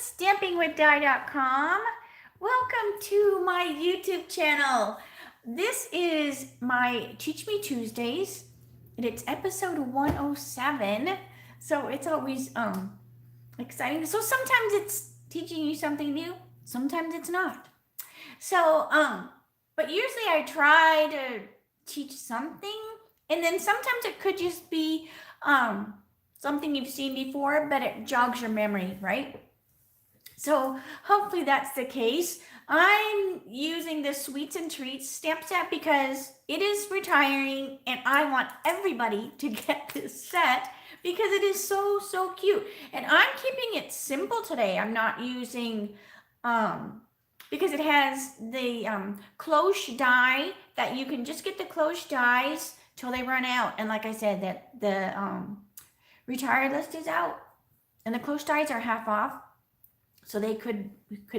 stampingwithdye.com. Welcome to my YouTube channel. This is my Teach Me Tuesdays, and it's episode 107. So it's always exciting. So sometimes it's teaching you something new, sometimes it's not. So but usually I try to teach something, and then sometimes it could just be something you've seen before, but it jogs your memory, right? So hopefully that's the case. I'm using the Sweets and Treats stamp set because it is retiring and I want everybody to get this set because it is so cute. And I'm keeping it simple today. I'm not using, because it has the cloche die that you can just get the cloche dies till they run out. And like I said, that the retired list is out and the cloche dies are half off. So they could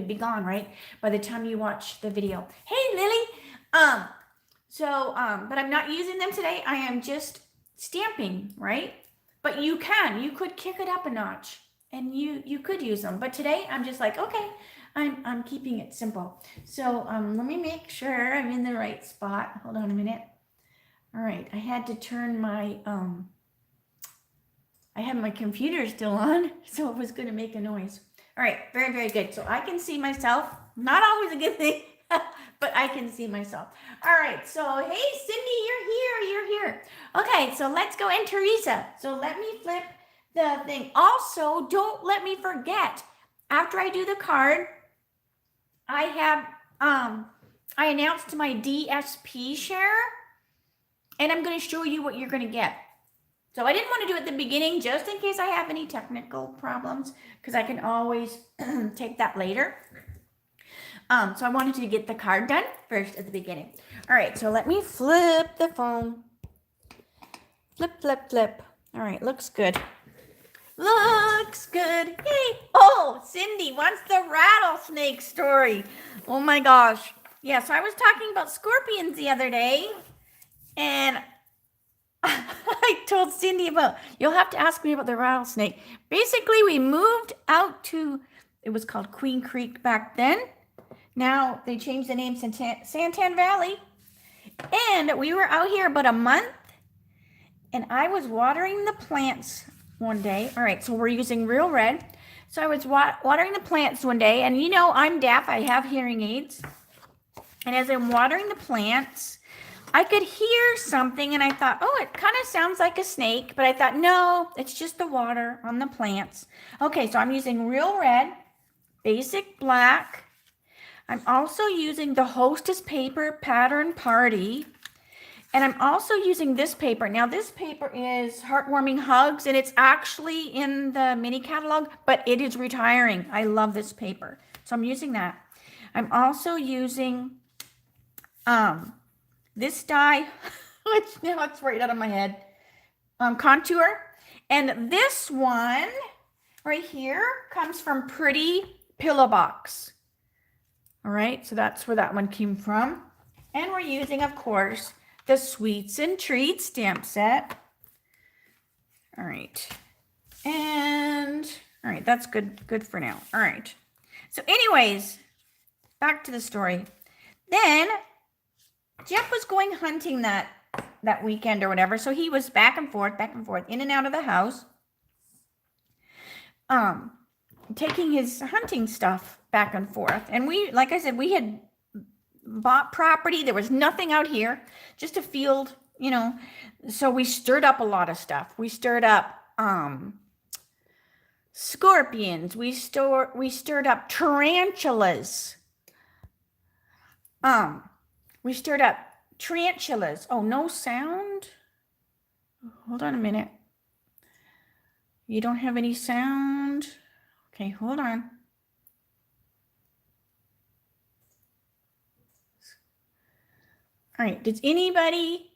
be gone, right? By the time you watch the video. Hey, Lily. But I'm not using them today. I am just stamping, right? But you could kick it up a notch and you could use them. But today I'm just like, okay, I'm keeping it simple. So let me make sure I'm in the right spot. Hold on a minute. All right, I had to turn my, I had my computer still on, so it was going to make a noise. All right, very good. So I can see myself. Not always a good thing, but I can see myself. All right, so hey, Cindy, you're here. Okay, so let's go. And Teresa. So let me flip the thing. Also, don't let me forget, after I do the card, I have, I announced my DSP share, and I'm going to show you what you're going to get. So I didn't want to do it at the beginning just in case I have any technical problems, because I can always take that later. So I wanted to get the card done first at the beginning. All right, so let me flip the phone. Flip. All right, looks good. Looks good. Yay. Oh, Cindy wants the rattlesnake story. Oh my gosh. Yeah, so I was talking about scorpions the other day, and I told Cindy about, you'll have to ask me about the rattlesnake. Basically, we moved out to, it was called Queen Creek back then. Now they changed the name Santan Valley. And we were out here about a month, and I was watering the plants one day. All right, so we're using Real Red. So I was watering the plants one day, and you know I'm deaf. I have hearing aids. And as I'm watering the plants, I could hear something, and I thought, oh, it kind of sounds like a snake. But I thought, no, it's just the water on the plants. Okay, so I'm using Real Red, Basic Black. I'm also using the Hostess Paper Pattern Party. And I'm also using this paper. Now, this paper is Heartwarming Hugs, and it's actually in the mini catalog, but it is retiring. I love this paper. So I'm using that. I'm also using this die, which now it's right out of my head, Contour. And this one right here comes from Pretty Pillow Box. All right, so that's where that one came from. And we're using, of course, the Sweets and Treats stamp set. All right. And, all right, that's good for now. All right. So anyways, back to the story. Then Jeff was going hunting that weekend or whatever. So he was back and forth, in and out of the house. Taking his hunting stuff back and forth. And we, like I said, we had bought property. There was nothing out here, just a field, you know. So we stirred up a lot of stuff. We stirred up scorpions. We stirred up tarantulas. We stirred up tarantulas. Oh, no sound? Hold on a minute. You don't have any sound? Okay, hold on. All right, does anybody,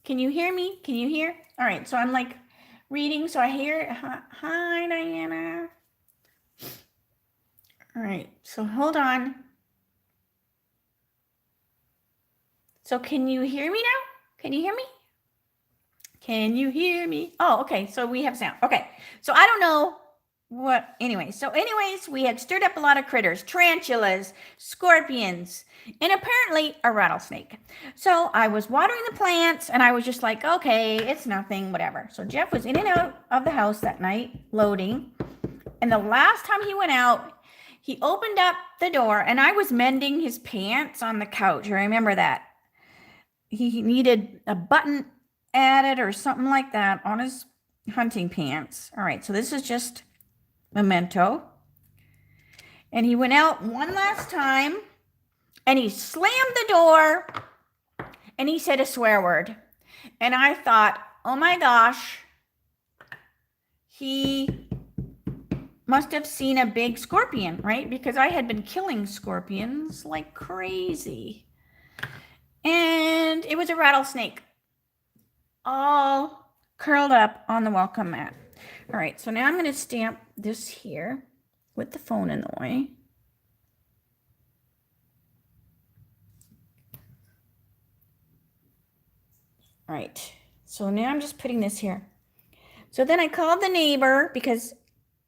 can you hear me? Can you hear? All right, so I'm like reading, so I hear, hi, Diana. All right, so hold on. So can you hear me now? Can you hear me? Can you hear me? Oh, okay, so we have sound. Okay, so I don't know what? Anyway, so anyways, we had stirred up a lot of critters, tarantulas, scorpions, and apparently a rattlesnake. So I was watering the plants and I was just like, okay, it's nothing, whatever. So Jeff was in and out of the house that night, loading. And the last time he went out, he opened up the door and I was mending his pants on the couch. I remember that. He needed a button added or something like that on his hunting pants. All right, so this is just memento. And he went out one last time and he slammed the door and he said a swear word. And I thought, oh my gosh, he must have seen a big scorpion, right? Because I had been killing scorpions like crazy. And it was a rattlesnake, all curled up on the welcome mat. All right, so now I'm going to stamp this here with the phone in the way. All right, so now I'm just putting this here. So then I called the neighbor because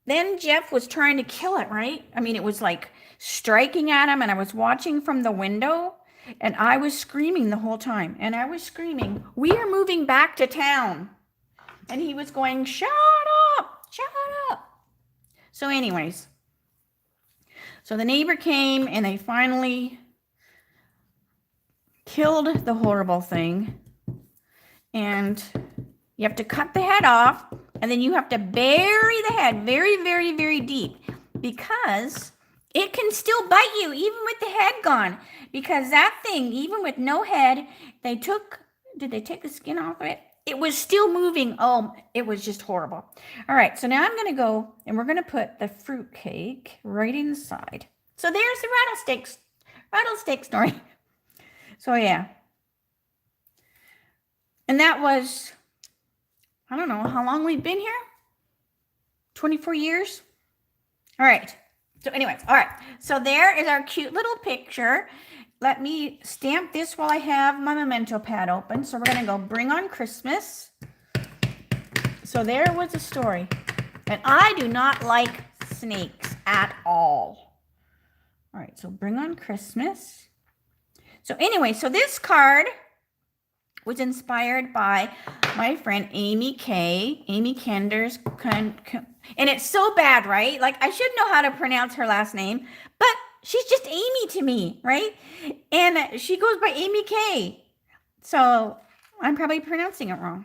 then Jeff was trying to kill it, right? I mean, it was like striking at him and I was watching from the window and I was screaming the whole time. And I was screaming, we are moving back to town. And he was going, shut up, shut up. So anyways, so the neighbor came and they finally killed the horrible thing. And you have to cut the head off and then you have to bury the head very, very, very deep because it can still bite you even with the head gone. Because that thing, even with no head, did they take the skin off of it? It was still moving. Oh, it was just horrible. All right, so now I'm going to go and we're going to put the fruit cake right inside. So there's the rattlesnake story. So yeah. And that was, I don't know how long we've been here. 24 years. All right. So anyways, all right. So there is our cute little picture. Let me stamp this while I have my memento pad open. So we're going to go Bring on Christmas. So there was the story. And I do not like snakes at all. All right. So Bring on Christmas. So anyway, so this card was inspired by my friend Amy Kender's, and it's so bad, right? Like I should know how to pronounce her last name, but she's just Amy to me, right? And she goes by Amy K. So I'm probably pronouncing it wrong.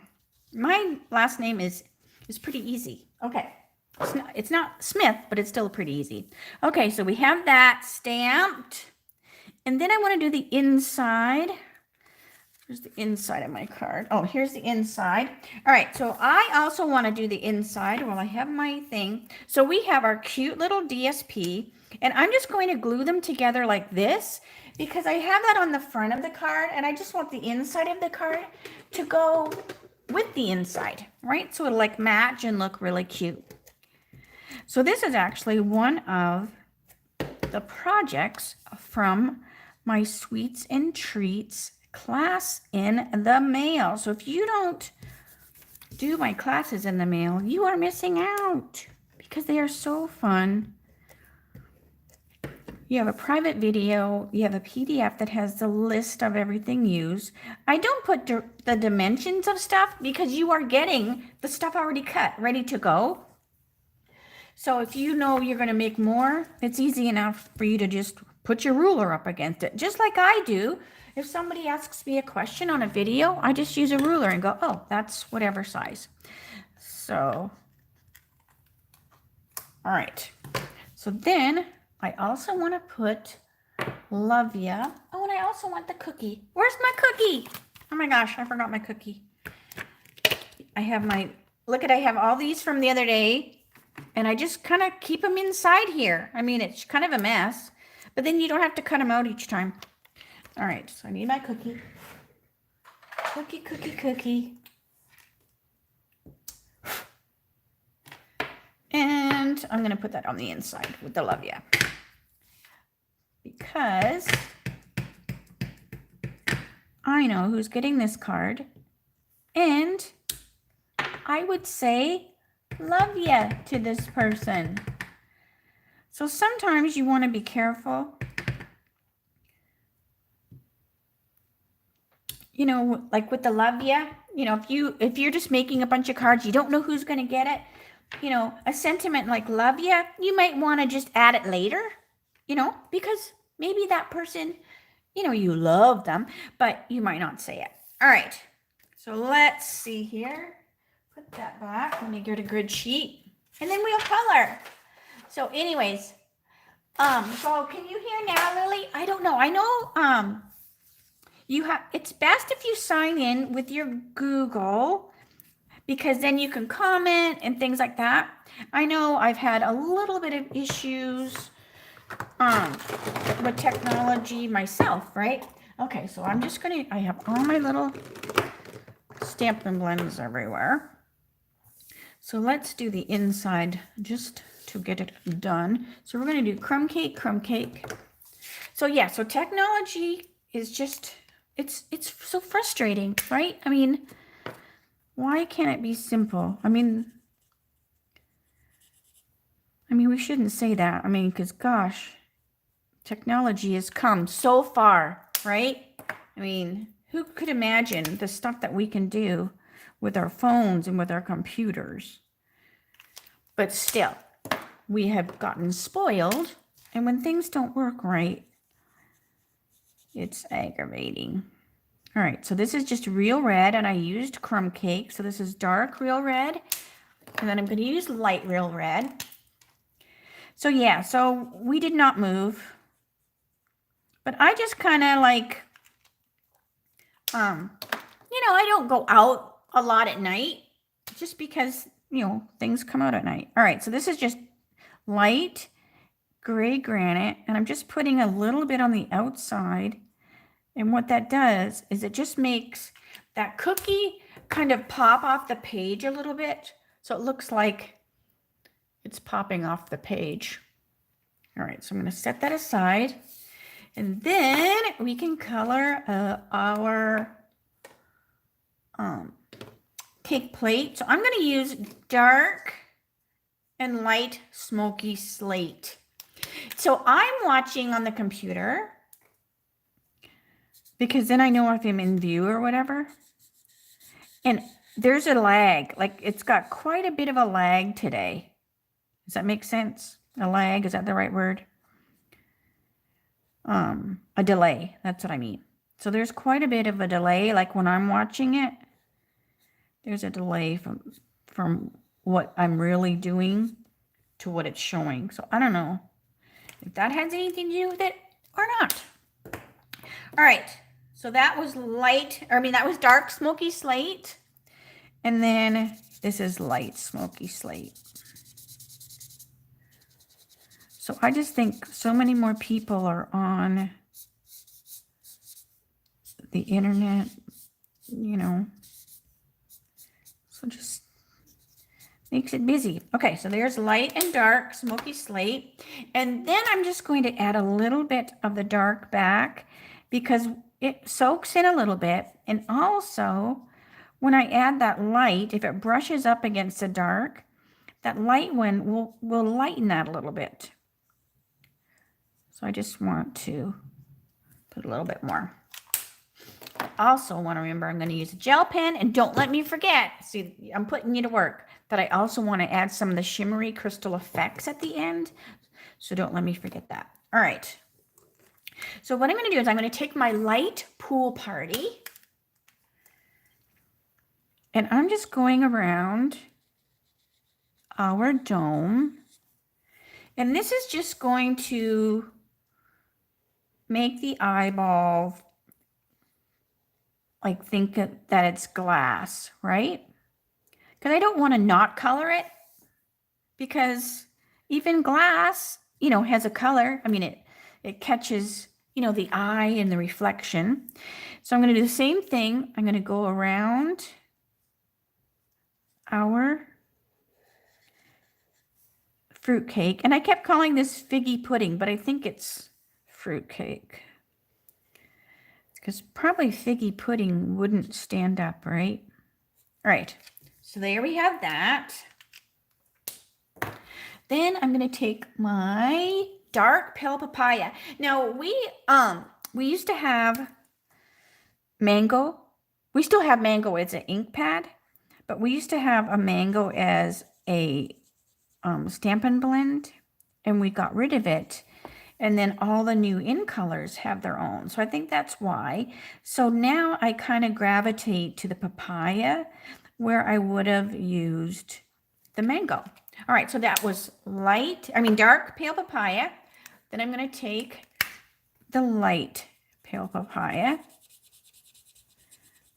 My last name is pretty easy. Okay. It's not Smith, but it's still pretty easy. Okay, so we have that stamped. And then I want to do the inside. Here's the inside of my card. Oh, here's the inside. All right, so I also want to do the inside while I have my thing. So we have our cute little DSP, and I'm just going to glue them together like this because I have that on the front of the card, and I just want the inside of the card to go with the inside, right? So it'll like match and look really cute. So this is actually one of the projects from my Sweets and Treats class in the mail. So if you don't do my classes in the mail, you are missing out because they are so fun. You have a private video, you have a PDF that has the list of everything used. I don't put the dimensions of stuff because you are getting the stuff already cut, ready to go. So if you know you're going to make more, it's easy enough for you to just put your ruler up against it, just like I do. If somebody asks me a question on a video, I just use a ruler and go, oh, that's whatever size. So, all right. So then I also want to put love ya. Oh, and I also want the cookie. Where's my cookie? Oh my gosh, I forgot my cookie. I have I have all these from the other day, and I just kind of keep them inside here. I mean, it's kind of a mess, but then you don't have to cut them out each time. All right, so I need my cookie. Cookie. And I'm going to put that on the inside with the love ya. Because I know who's getting this card. And I would say love ya to this person. So sometimes you want to be careful. You know, like with the love ya, you know, if you're just making a bunch of cards, you don't know who's going to get it. You know, a sentiment like love ya, you might want to just add it later, you know, because maybe that person, you know, you love them, but you might not say it. All right. So let's see here. Put that back. Let me get a grid sheet. And then we'll color. So anyways, so can you hear now, Lily? I don't know. I know it's best if you sign in with your Google, because then you can comment and things like that. I know I've had a little bit of issues with technology myself, right? Okay, so I'm just gonna, I have all my little Stampin' blends everywhere. So let's do the inside just to get it done. So we're gonna do crumb cake, crumb cake. So yeah, so technology is just, it's so frustrating, right? I mean, why can't it be simple? I mean, we shouldn't say that. I mean, because gosh, technology has come so far, right? I mean, who could imagine the stuff that we can do with our phones and with our computers? But still, we have gotten spoiled, and when things don't work right, it's aggravating. All right, so this is just real red, and I used crumb cake. So this is dark real red, and then I'm going to use light real red. So yeah, so we did not move, but I just kind of like, you know, I don't go out a lot at night just because, you know, things come out at night. All right, so this is just light gray granite, and I'm just putting a little bit on the outside. And what that does is it just makes that cookie kind of pop off the page a little bit. So it looks like it's popping off the page. All right, so I'm going to set that aside. And then we can color our cake plate. So I'm going to use dark and light smoky slate. So I'm watching on the computer, because then I know if I'm in view or whatever. And there's a lag. Like, it's got quite a bit of a lag today. Does that make sense? A lag, is that the right word? A delay, that's what I mean. So there's quite a bit of a delay. Like when I'm watching it, there's a delay from what I'm really doing to what it's showing. So I don't know if that has anything to do with it or not. All right. So that was that was dark smoky slate. And then this is light smoky slate. So I just think so many more people are on the internet, you know. So just makes it busy. Okay, so there's light and dark smoky slate. And then I'm just going to add a little bit of the dark back because it soaks in a little bit. And also, when I add that light, if it brushes up against the dark, that light one will lighten that a little bit. So I just want to put a little bit more. I also want to remember I'm going to use a gel pen, and don't let me forget, see, I'm putting you to work, that I also want to add some of the shimmery crystal effects at the end. So don't let me forget that. All right. So what I'm going to do is I'm going to take my light pool party, and I'm just going around our dome. And this is just going to make the eyeball like think that it's glass, right? Because I don't want to not color it, because even glass, you know, has a color. I mean, it catches, you know, the eye and the reflection. So I'm going to do the same thing. I'm going to go around our fruit cake. And I kept calling this figgy pudding, but I think it's fruit cake. Because probably figgy pudding wouldn't stand up, right? All right. So there we have that. Then I'm going to take my dark pale papaya. Now we used to have mango. We still have mango as an ink pad, but we used to have a mango as a Stampin' blend, and we got rid of it. And then all the new in colors have their own. So I think that's why. So now I kind of gravitate to the papaya where I would have used the mango. All right, so that was dark pale papaya. Then I'm going to take the light pale papaya.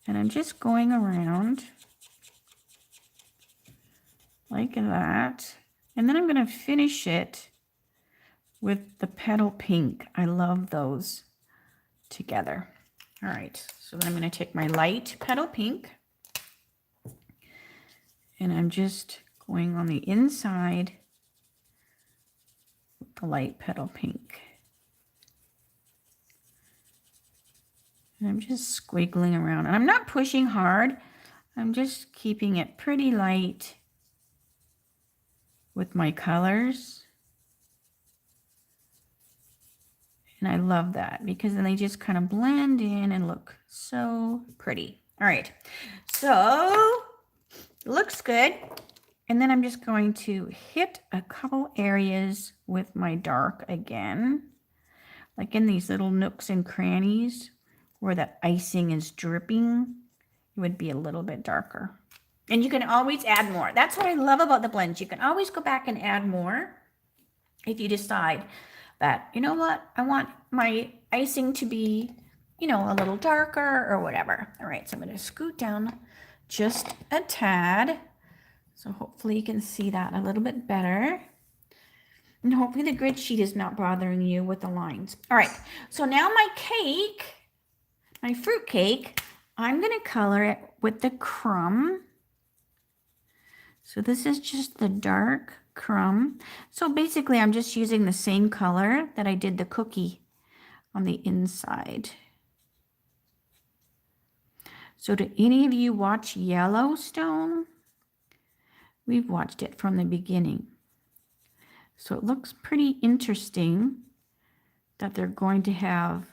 And I'm just going around like that. And then I'm going to finish it with the petal pink. I love those together. All right, so then I'm going to take my light petal pink. And I'm just going on the inside with the light petal pink. And I'm just squiggling around. And I'm not pushing hard. I'm just keeping it pretty light with my colors. And I love that because then they just kind of blend in and look so pretty. All right, so looks good. And then I'm just going to hit a couple areas with my dark again, like in these little nooks and crannies where the icing is dripping. It would be a little bit darker. And you can always add more. That's what I love about the blends. You can always go back and add more if you decide that, you know what, I want my icing to be, you know, a little darker or whatever. All right, so I'm going to scoot down just a tad. So hopefully you can see that a little bit better. And hopefully the grid sheet is not bothering you with the lines. All right, so now my cake, my fruit cake, I'm going to color it with the crumb. So this is just the dark crumb. So basically I'm just using the same color that I did the cookie on the inside. So do any of you watch Yellowstone? We've watched it from the beginning. So it looks pretty interesting that they're going to have,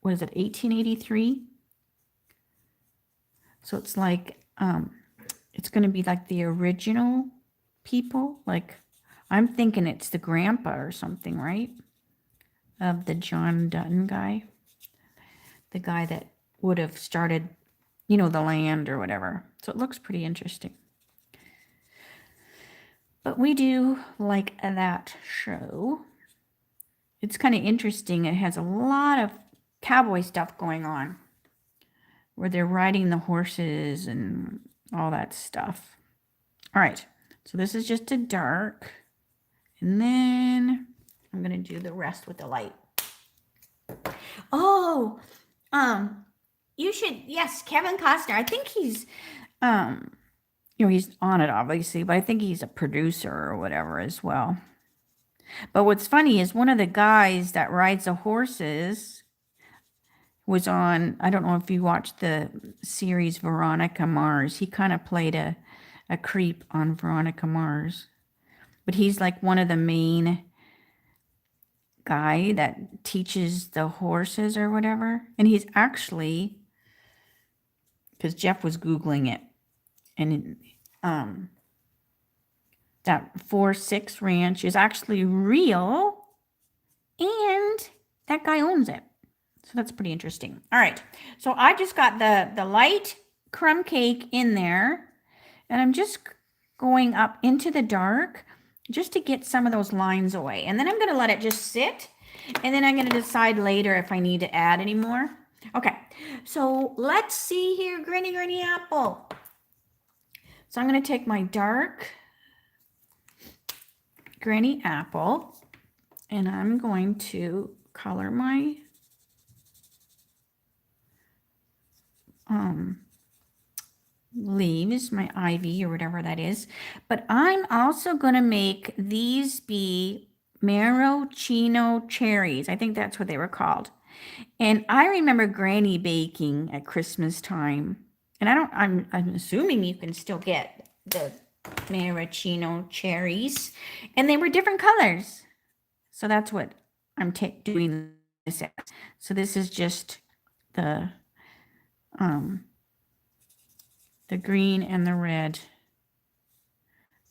what is it, 1883? So it's like, it's going to be like the original people. Like, I'm thinking it's the grandpa or something, right? Of the John Dutton guy. The guy that would have started, you know, the land or whatever. So it looks pretty interesting. But we do like that show. It's kind of interesting. It has a lot of cowboy stuff going on, where they're riding the horses and all that stuff. All right, so this is just a dark, and then I'm gonna do the rest with the light. Oh, you should, yes, Kevin Costner. I think he's, you know, he's on it obviously, but I think he's a producer or whatever as well. But what's funny is one of the guys that rides the horses was on, I don't know if you watched the series Veronica Mars. He kind of played a creep on Veronica Mars. But he's like one of the main guy that teaches the horses or whatever. And he's actually, because Jeff was Googling it, and that 4-6 ranch is actually real, and that guy owns it. So that's pretty interesting. All right, so I just got the light crumb cake in there, and I'm just going up into the dark just to get some of those lines away. And then I'm going to let it just sit, and then I'm going to decide later if I need to add any more. Okay, so let's see here, Granny Apple. So I'm going to take my dark Granny Apple, and I'm going to color my leaves, my ivy or whatever that is. But I'm also going to make these be maraschino cherries. I think that's what they were called. And I remember Granny baking at Christmas time. And I'm assuming you can still get the maraschino cherries, and they were different colors. So that's what I'm doing this as. So this is just the green and the red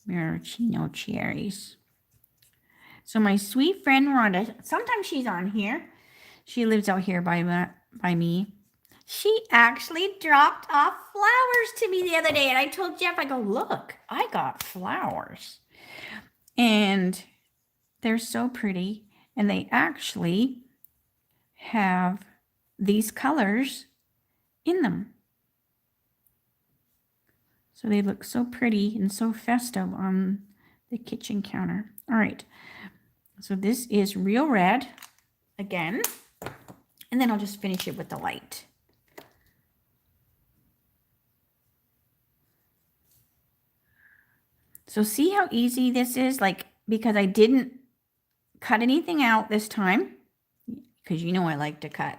maraschino cherries. So my sweet friend Rhonda, sometimes she's on here. She lives out here by me. She actually dropped off flowers to me the other day. And I told Jeff, I go, look, I got flowers. And they're so pretty. And they actually have these colors in them. So they look so pretty and so festive on the kitchen counter. All right. So this is real red again. And then I'll just finish it with the light. So see how easy this is? Like, because I didn't cut anything out this time. Because you know I like to cut.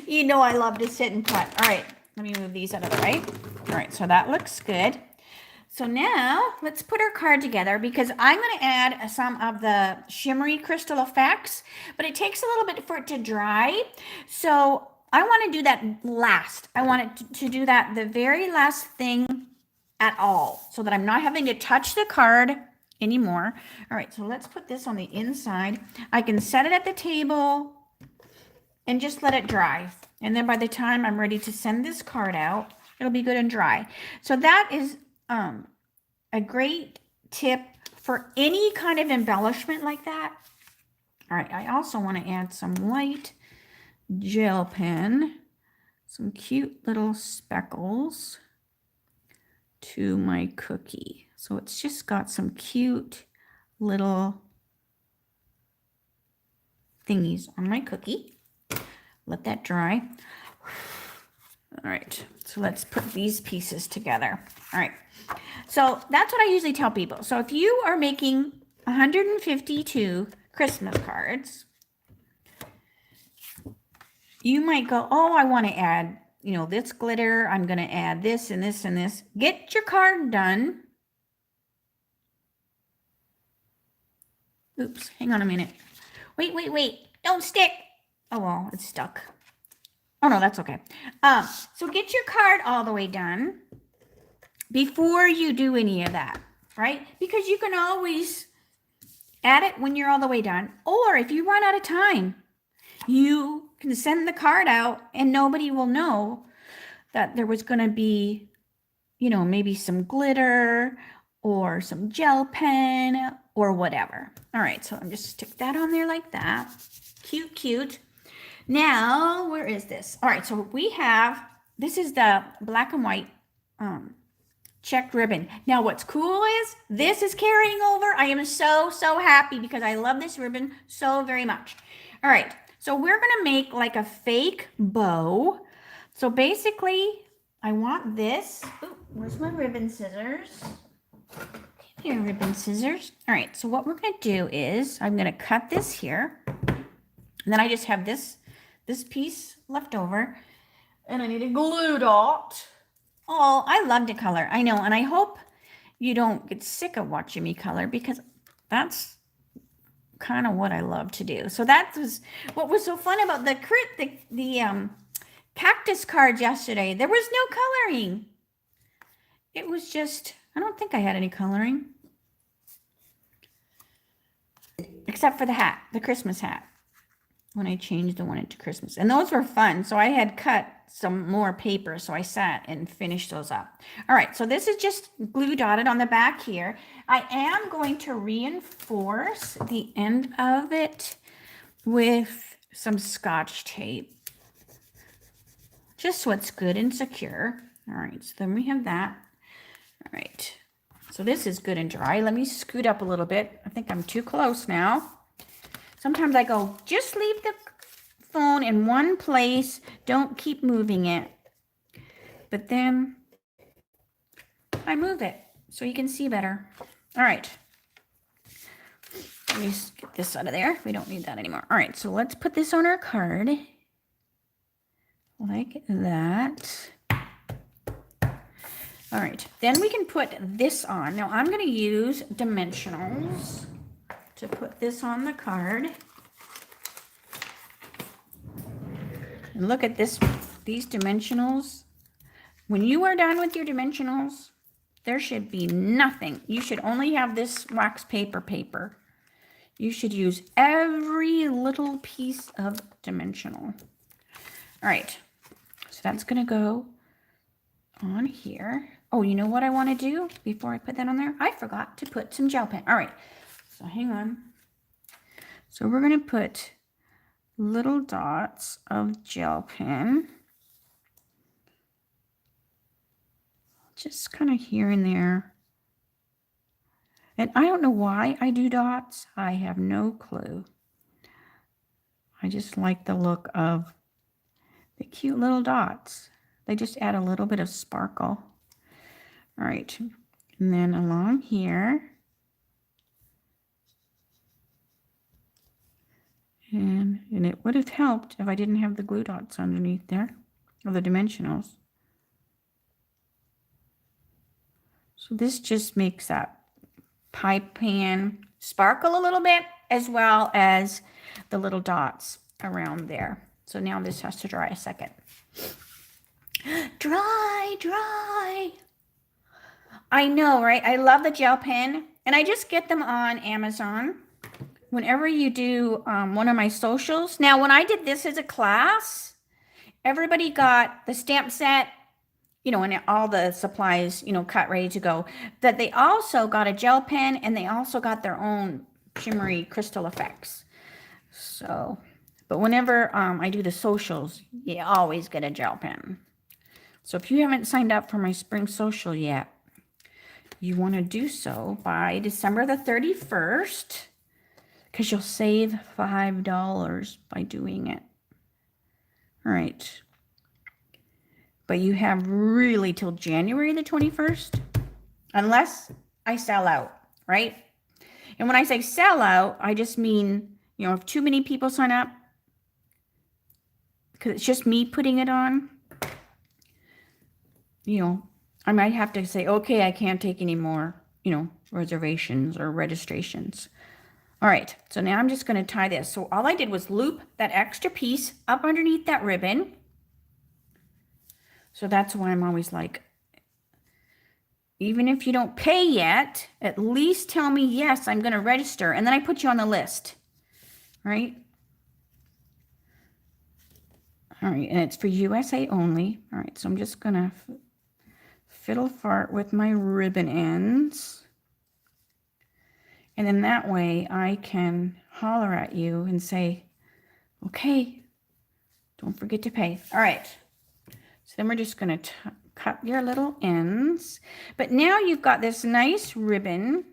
You know I love to sit and cut. All right, let me move these out of the way. All right, so that looks good. So now let's put our card together because I'm going to add some of the shimmery crystal effects, but it takes a little bit for it to dry. So I want to do that last. I want it to do that the very last thing at all so that I'm not having to touch the card anymore. All right, so let's put this on the inside. I can set it at the table and just let it dry. And then by the time I'm ready to send this card out, it'll be good and dry. So that is a great tip for any kind of embellishment like that. All right, I also want to add some white gel pen, some cute little speckles to my cookie. So it's just got some cute little thingies on my cookie. Let that dry. All right, so let's put these pieces together. All right, so that's what I usually tell people. So if you are making 152 Christmas cards, you might go, oh, I want to add, you know, this glitter. I'm going to add this and this and this. Get your card done. Oops, hang on a minute. Wait. Don't stick. Oh, well, it's stuck. Oh, no, that's okay. So get your card all the way done before you do any of that, right? Because you can always add it when you're all the way done. Or if you run out of time, you can send the card out and nobody will know that there was going to be, you know, maybe some glitter or some gel pen or whatever. All right, so I'm just stick that on there like that. Cute. Now, where is this? All right, so we have, this is the black and white checked ribbon. Now, what's cool is this is carrying over. I am so happy because I love this ribbon so very much. All right, so we're going to make like a fake bow. So basically, I want this. Ooh, where's my ribbon scissors? Here, ribbon scissors. All right, so what we're going to do is I'm going to cut this here. And then I just have this piece left over. And I need a glue dot. Oh, I love to color. I know. And I hope you don't get sick of watching me color because that's kind of what I love to do. So that was what was so fun about the cactus cards yesterday. There was no coloring. It was just, I don't think I had any coloring. Except for the hat, the Christmas hat. When I changed the one into Christmas. And those were fun. So I had cut some more paper. So I sat and finished those up. All right. So this is just glue dotted on the back here. I am going to reinforce the end of it with some Scotch tape. Just so it's good and secure. All right. So then we have that. All right. So this is good and dry. Let me scoot up a little bit. I think I'm too close now. Sometimes I go, just leave the phone in one place. Don't keep moving it. But then I move it so you can see better. All right. Let me just get this out of there. We don't need that anymore. All right, so let's put this on our card. Like that. All right, then we can put this on. Now I'm going to use dimensionals to put this on the card. And look at this, these dimensionals. When you are done with your dimensionals, there should be nothing. You should only have this wax paper. You should use every little piece of dimensional. All right, so that's going to go on here. Oh, you know what I want to do before I put that on there? I forgot to put some gel pen. All right, so hang on. So we're going to put little dots of gel pen. Just kind of here and there. And I don't know why I do dots. I have no clue. I just like the look of the cute little dots. They just add a little bit of sparkle. All right, and then along here, and it would have helped if I didn't have the glue dots underneath there, or the dimensionals. So this just makes that pie pan sparkle a little bit, as well as the little dots around there. So now this has to dry a second. Dry. I know, right? I love the gel pen, and I just get them on Amazon whenever you do one of my socials. Now, when I did this as a class, everybody got the stamp set, you know, and all the supplies, you know, cut ready to go. That they also got a gel pen, and they also got their own shimmery crystal effects. So, but whenever I do the socials, you always get a gel pen. So if you haven't signed up for my spring social yet, you want to do so by December the 31st, because you'll save $5 by doing it. All right. But you have really till January the 21st, unless I sell out, right? And when I say sell out, I just mean, you know, if too many people sign up, because it's just me putting it on, you know, I might have to say, okay, I can't take any more, you know, reservations or registrations. All right, so now I'm just going to tie this. So all I did was loop that extra piece up underneath that ribbon. So that's why I'm always like, even if you don't pay yet, at least tell me, yes, I'm going to register. And then I put you on the list, right? All right, and it's for USA only. All right, so I'm just going to fiddle fart with my ribbon ends. And then that way I can holler at you and say, okay, don't forget to pay. All right. So then we're just going to cut your little ends. But now you've got this nice ribbon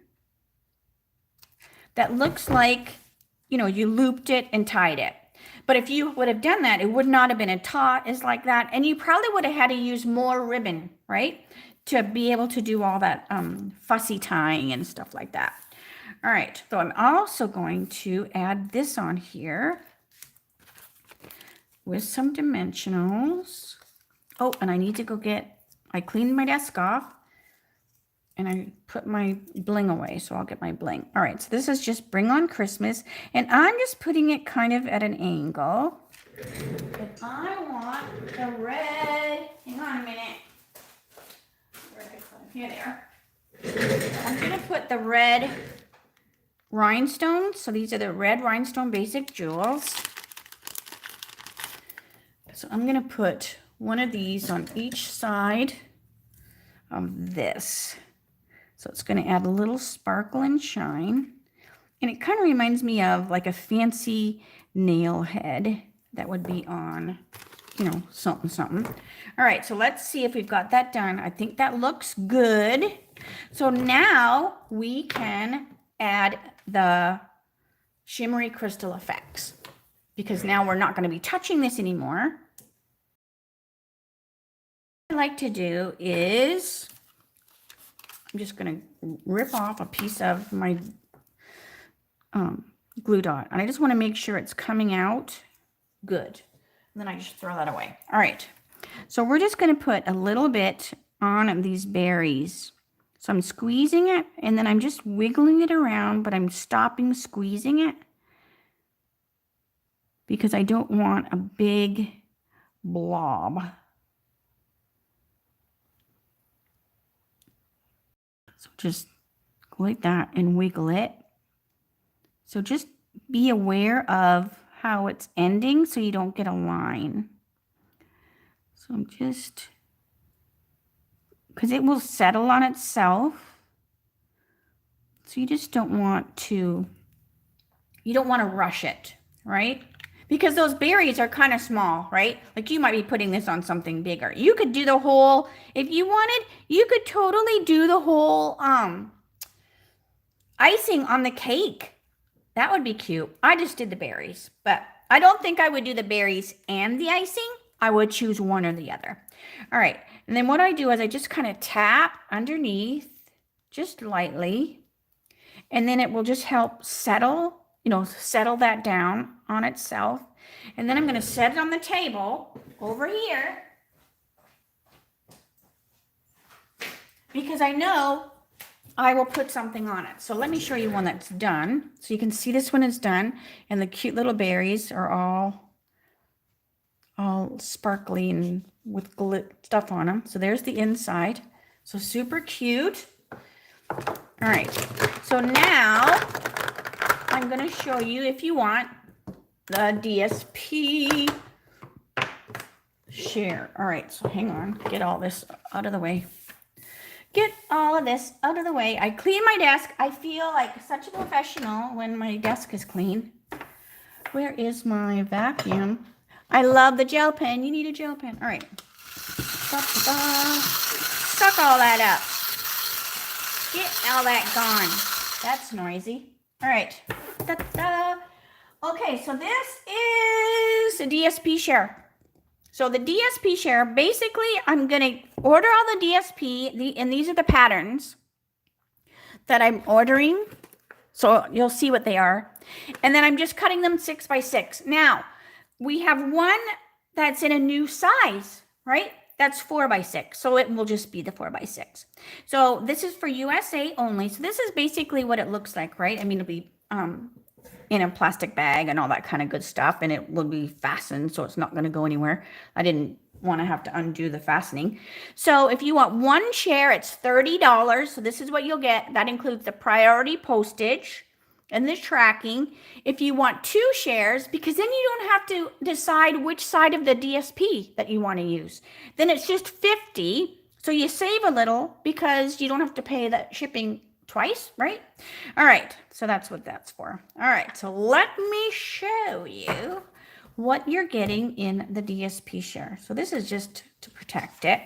that looks like, you know, you looped it and tied it. But if you would have done that, it would not have been a taut as like that. And you probably would have had to use more ribbon, right? To be able to do all that fussy tying and stuff like that. All right, so I'm also going to add this on here with some dimensionals. Oh, and I need to go I cleaned my desk off and I put my bling away, so I'll get my bling. All right, so this is just Bring On Christmas, and I'm just putting it kind of at an angle. But I want the red, hang on a minute. Where did I put them? Here they are. I'm gonna put the red rhinestones. So these are the red rhinestone basic jewels. So I'm going to put one of these on each side of this. So it's going to add a little sparkle and shine. And it kind of reminds me of like a fancy nail head that would be on, you know, something, something. All right, so let's see if we've got that done. I think that looks good. So now we can add the shimmery crystal effects, because now we're not going to be touching this anymore. What I like to do is I'm just going to rip off a piece of my glue dot, and I just want to make sure it's coming out good. And then I just throw that away. All right, so we're just going to put a little bit on these berries. So I'm squeezing it, and then I'm just wiggling it around, but I'm stopping squeezing it because I don't want a big blob. So just go like that and wiggle it. So just be aware of how it's ending so you don't get a line. So I'm just, because it will settle on itself. So you just don't want to, rush it, right? Because those berries are kind of small, right? Like you might be putting this on something bigger. You could do the whole, if you wanted, you could totally do the whole icing on the cake. That would be cute. I just did the berries, but I don't think I would do the berries and the icing. I would choose one or the other. All right. And then what I do is I just kind of tap underneath just lightly, and then it will just help settle, settle that down on itself. And then I'm going to set it on the table over here because I know I will put something on it. So let me show you one that's done. So you can see this one is done, and the cute little berries are all sparkly and with stuff on them. So there's the inside. So super cute. All right. So now I'm going to show you, if you want, the DSP share. All right. So hang on. Get all this out of the way. Get all of this out of the way. I clean my desk. I feel like such a professional when my desk is clean. Where is my vacuum? I love the gel pen. You need a gel pen. All right. Suck all that up. Get all that gone. That's noisy. All right. Okay, so this is a DSP share. So the DSP share, basically, I'm going to order all the DSP, and these are the patterns that I'm ordering. So you'll see what they are. And then I'm just cutting them 6 by 6. Now, we have one that's in a new size, right? That's 4 by 6. So it will just be the 4 by 6. So this is for USA only. So this is basically what it looks like, right? I mean, it'll be in a plastic bag and all that kind of good stuff, and it will be fastened, so it's not going to go anywhere. I didn't want to have to undo the fastening. So if you want one share, it's $30. So this is what you'll get. That includes the priority postage and the tracking. If you want 2 shares, because then you don't have to decide which side of the DSP that you want to use, then it's just $50. So you save a little because you don't have to pay that shipping twice, right? All right, so that's what that's for. All right, so let me show you what you're getting in the DSP share. So this is just to protect it.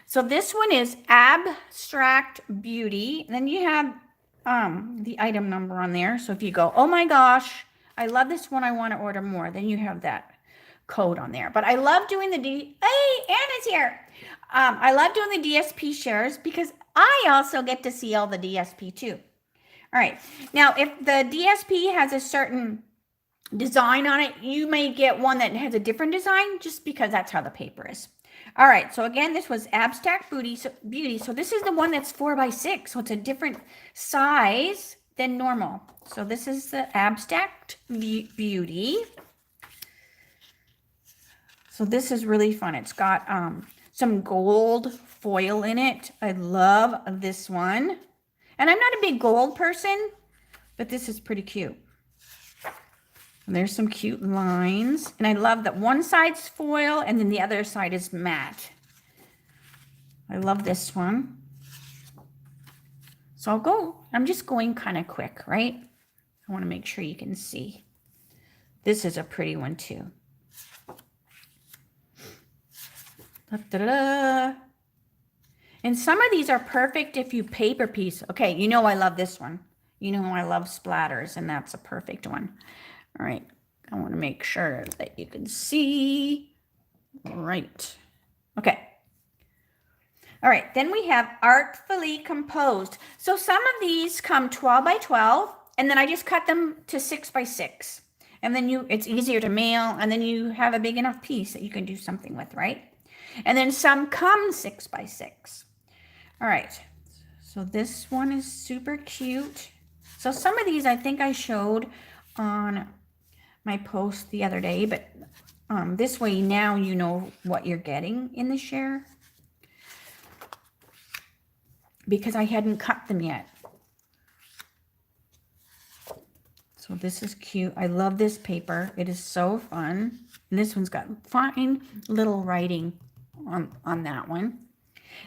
So this one is Abstract Beauty. And then you have the item number on there. So if you go, oh my gosh, I love this one, I want to order more, then you have that code on there. But I love doing the Hey, Anna's here. I love doing the DSP shares because I also get to see all the DSP too. All right. Now, if the DSP has a certain design on it, you may get one that has a different design just because that's how the paper is. All right. So again, this was Abstract Beauty. So this is the one that's 4 by 6. So it's a different size than normal. So this is the Abstract Beauty. So this is really fun. It's got some gold foil in it. I love this one. And I'm not a big gold person, but this is pretty cute. And there's some cute lines. And I love that one side's foil and then the other side is matte. I love this one. So I'm just going kind of quick, right? I want to make sure you can see. This is a pretty one too. Da-da-da. And some of these are perfect if you paper piece. Okay, you know I love this one. You know I love splatters, and that's a perfect one. All right, I want to make sure that you can see. Right. Okay. All right, then we have Artfully Composed. So some of these come 12 by 12, and then I just cut them to 6 by 6. And then it's easier to mail, and then you have a big enough piece that you can do something with, right? And then some come 6 by 6. All right. So this one is super cute. So some of these I think I showed on my post the other day, but this way now you know what you're getting in the share because I hadn't cut them yet. So this is cute. I love this paper. It is so fun. And this one's got fine little writing on that one.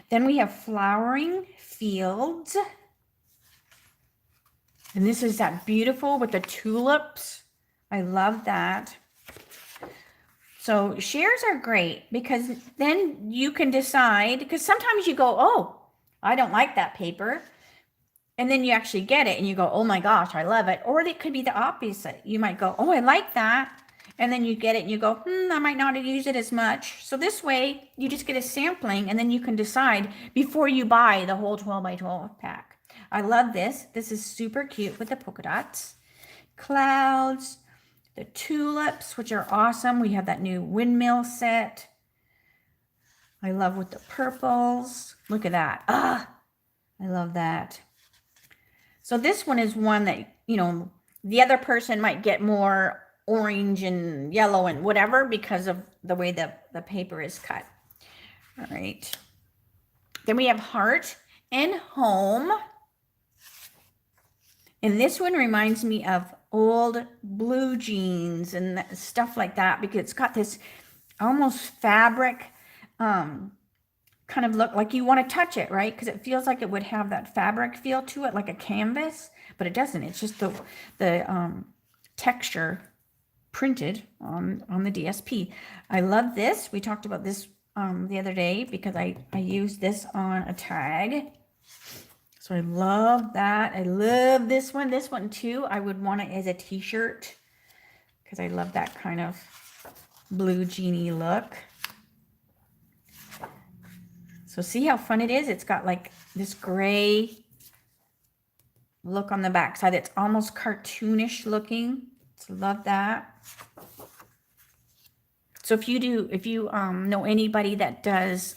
Then we have Flowering Fields. And this is that beautiful with the tulips. I love that. So shares are great because then you can decide, because sometimes you go, oh, I don't like that paper. And then you actually get it and you go, oh my gosh, I love it. Or it could be the opposite. You might go, oh, I like that. And then you get it and you go, I might not use it as much. So this way you just get a sampling and then you can decide before you buy the whole 12 by 12 pack. I love this. This is super cute with the polka dots. Clouds, the tulips, which are awesome. We have that new windmill set. I love with the purples. Look at that. I love that. So this one is one that, you know, the other person might get more orange and yellow and whatever because of the way the paper is cut. All right. Then we have Heart and Home. And this one reminds me of old blue jeans and stuff like that because it's got this almost fabric kind of look like you want to touch it, right? Because it feels like it would have that fabric feel to it, like a canvas, but it doesn't. It's just the texture printed on the DSP. I love this. We talked about this the other day because I used this on a tag. So I love that. I love this one. This one too. I would want it as a t-shirt because I love that kind of blue jeany look. So see how fun it is? It's got like this gray look on the back side. It's almost cartoonish looking. So love that. So if you know anybody that does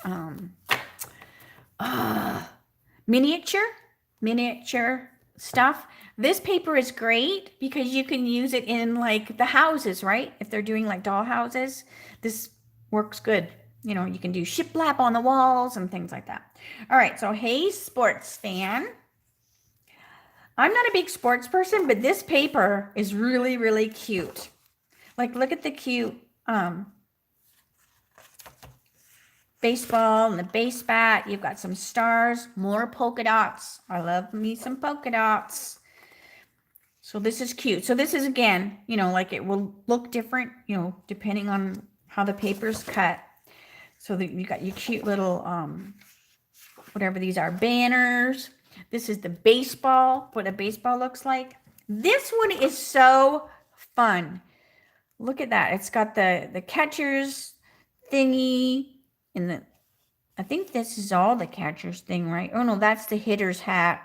miniature stuff, this paper is great because you can use it in like the houses, right? If they're doing like doll houses, this works good. You know, you can do shiplap on the walls and things like that. All right, so hey, sports fan. I'm not a big sports person, but this paper is really, really cute. Like, look at the cute baseball and the base bat. You've got some stars, more polka dots. I love me some polka dots. So this is cute. So this is, again, you know, like it will look different, you know, depending on how the paper's cut. So that you got your cute little, whatever these are, banners. This is the baseball, what a baseball looks like. This one is so fun. Look at that. It's got the catcher's thingy. And I think this is all the catcher's thing, right? Oh, no, that's the hitter's hat.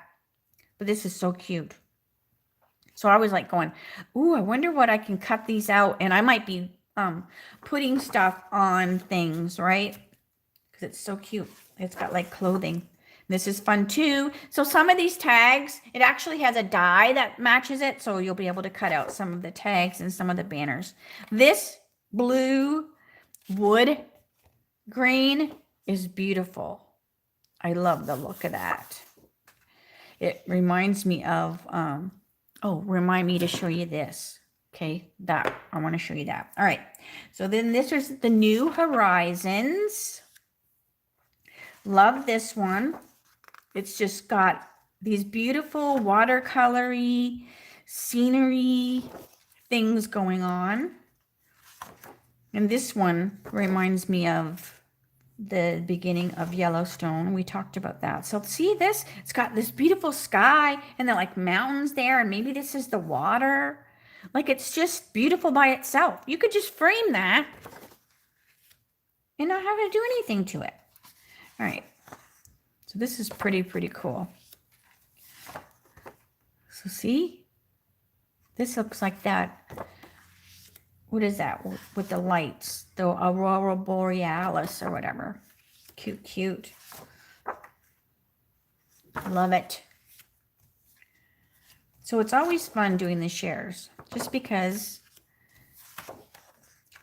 But this is so cute. So I was like going, ooh, I wonder what I can cut these out. And I might be putting stuff on things, right? Because it's so cute. It's got like clothing. This is fun too. So some of these tags, it actually has a die that matches it. So you'll be able to cut out some of the tags and some of the banners. This blue wood grain is beautiful. I love the look of that. It reminds me of, remind me to show you this. Okay, that I want to show you that. All right, so then this is the New Horizons. Love this one. It's just got these beautiful watercolory scenery things going on. And this one reminds me of the beginning of Yellowstone. We talked about that. So see this? It's got this beautiful sky and then like mountains there. And maybe this is the water. Like it's just beautiful by itself. You could just frame that and not have to do anything to it. All right. So this is pretty cool. So see? This looks like that. What is that with the lights? The Aurora Borealis or whatever. Cute. Love it. So it's always fun doing the shares, just because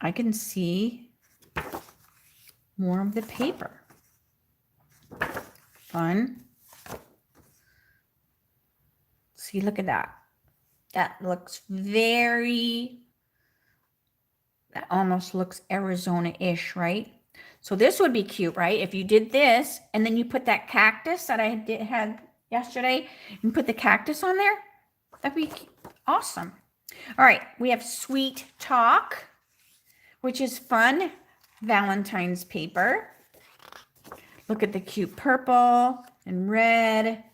I can see more of the paper. Fun. See, look at that. That looks that almost looks Arizona-ish, right? So this would be cute, right? If you did this and then you put that cactus that I had yesterday and put the cactus on there, that'd be awesome. All right, we have Sweet Talk, which is fun. Valentine's paper. Look at the cute purple and red.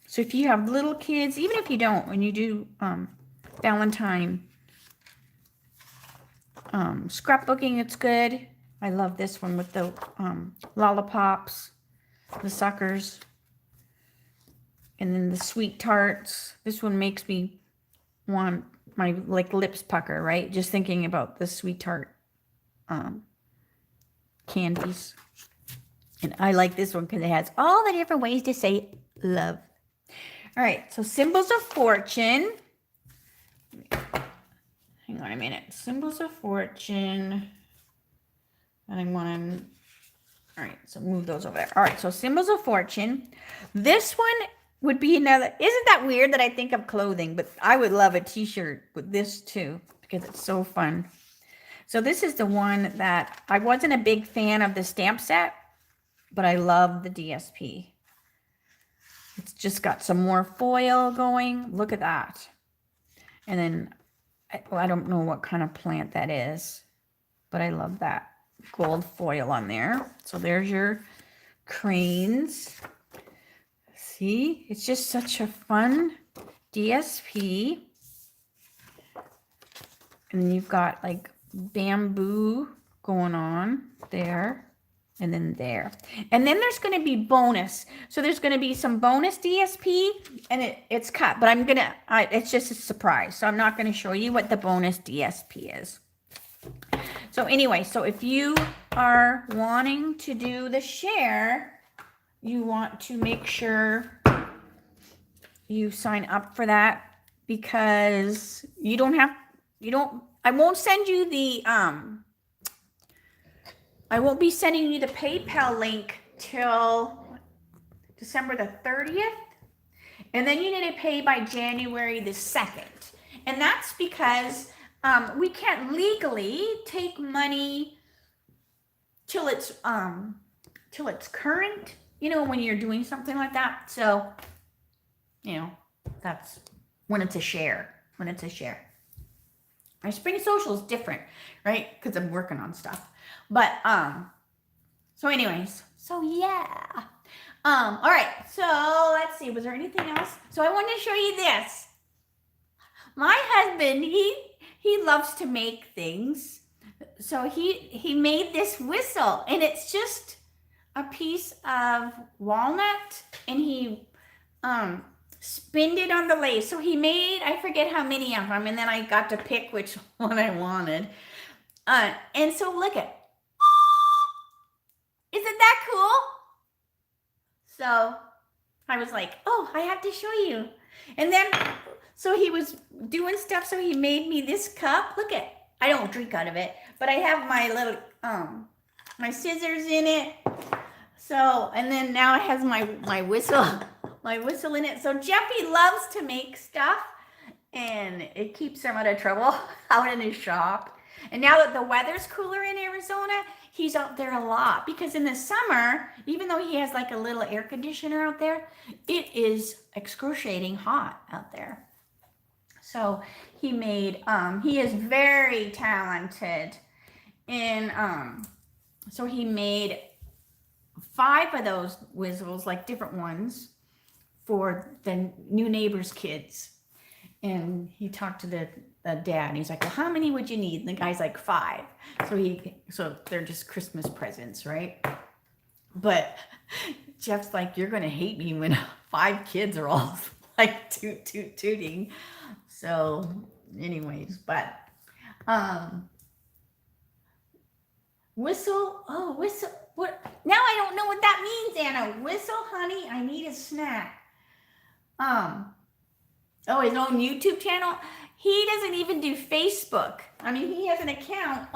So if you have little kids, even if you don't, when you do Valentine scrapbooking, it's good. I love this one with the lollipops, the suckers, and then the sweet tarts. This one makes me want my lips pucker, right? Just thinking about the sweet tart candies. And I like this one because it has all the different ways to say love. All right, so symbols of fortune. Hang on a minute. Symbols of fortune. And I want to, all right, so move those over there. All right, so symbols of fortune. This one would be another, isn't that weird that I think of clothing, but I would love a t-shirt with this too, because it's so fun. So this is the one that I wasn't a big fan of the stamp set, but I love the DSP. It's just got some more foil going. Look at that. And then, I don't know what kind of plant that is, but I love that gold foil on there. So there's your cranes. See, it's just such a fun DSP. And then you've got like bamboo going on there. And then there. And then there's going to be bonus. So there's going to be some bonus DSP, and it's cut. But it's just a surprise. So I'm not going to show you what the bonus DSP is. So anyway, so if you are wanting to do the share, you want to make sure you sign up for that, because I won't send you the, I won't be sending you the PayPal link till December the 30th. And then you need to pay by January the 2nd. And that's because we can't legally take money till it's current, when you're doing something like that. So, that's when it's a share. My spring social is different, right? Because I'm working on stuff. But, so anyways, so yeah. All right, so let's see, was there anything else? So I wanted to show you this. My husband, he loves to make things. So he made this whistle, and it's just a piece of walnut, and he spinned it on the lathe. So he made, I forget how many of them, and then I got to pick which one I wanted. And so look at, isn't that cool? So I was like, oh, I have to show you. And then, so he was doing stuff. So he made me this cup. Look at, I don't drink out of it, but I have my little, my scissors in it. So, and then now it has my whistle, in it. So Jeffy loves to make stuff, and it keeps him out of trouble out in his shop. And now that the weather's cooler in Arizona, he's out there a lot, because in the summer, even though he has like a little air conditioner out there, it is excruciating hot out there. So he is very talented. And so he made 5 of those whistles, like different ones, for the new neighbor's kids. And he talked to the dad, and he's like, well, how many would you need? And the guy's like, 5. So they're just Christmas presents, right? But Jeff's like, you're gonna hate me when 5 kids are all like tooting. So anyways, but whistle, What? Now I don't know what that means, Anna. Whistle, honey, I need a snack. Oh, his own YouTube channel? He doesn't even do Facebook. I mean, he has an account.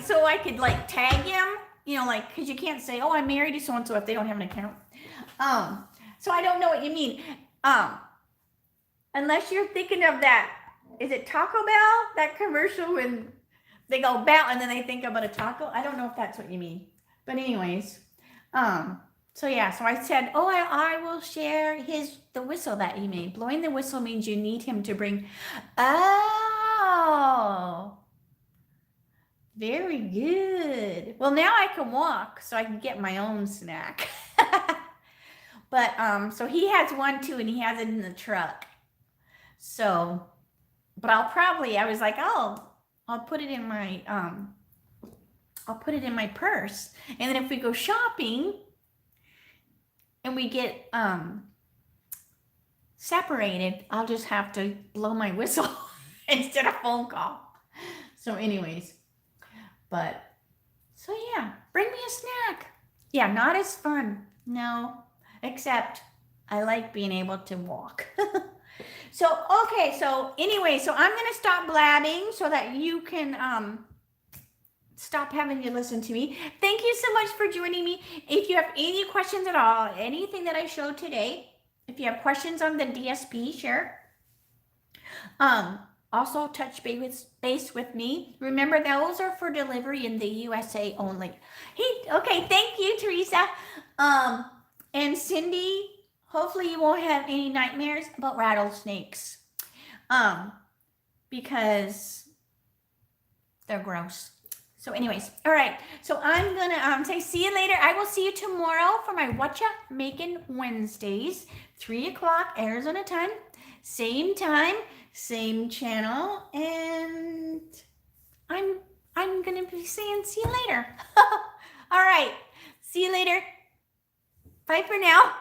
So I could like tag him, like, because you can't say, oh, I'm married to so-and-so if they don't have an account. So I don't know what you mean. Unless you're thinking of that, is it Taco Bell? That commercial when they go bow and then they think about a taco? I don't know if that's what you mean. But anyways, so yeah, so I said, oh, I will share the whistle that he made. Blowing the whistle means you need him to bring, oh, very good. Well, now I can walk, so I can get my own snack. But, so he has one too, and he has it in the truck. So, but I was like, oh, I'll put it in my, purse. And then if we go shopping and we get separated, I'll just have to blow my whistle instead of phone call. So anyways, so yeah, bring me a snack. Yeah, not as fun. No, except I like being able to walk. So, okay, so anyway, so I'm going to stop blabbing so that you can stop having to listen to me. Thank you so much for joining me. If you have any questions at all, anything that I showed today, if you have questions on the DSP, share. Also touch base with me. Remember, those are for delivery in the USA only. Hey, okay, thank you, Teresa. And Cindy, hopefully you won't have any nightmares about rattlesnakes. Because they're gross. So anyways, all right. So I'm going to say see you later. I will see you tomorrow for my Whatcha Making Wednesdays, 3 o'clock Arizona time. Same time, same channel. And I'm going to be saying see you later. All right. See you later. Bye for now.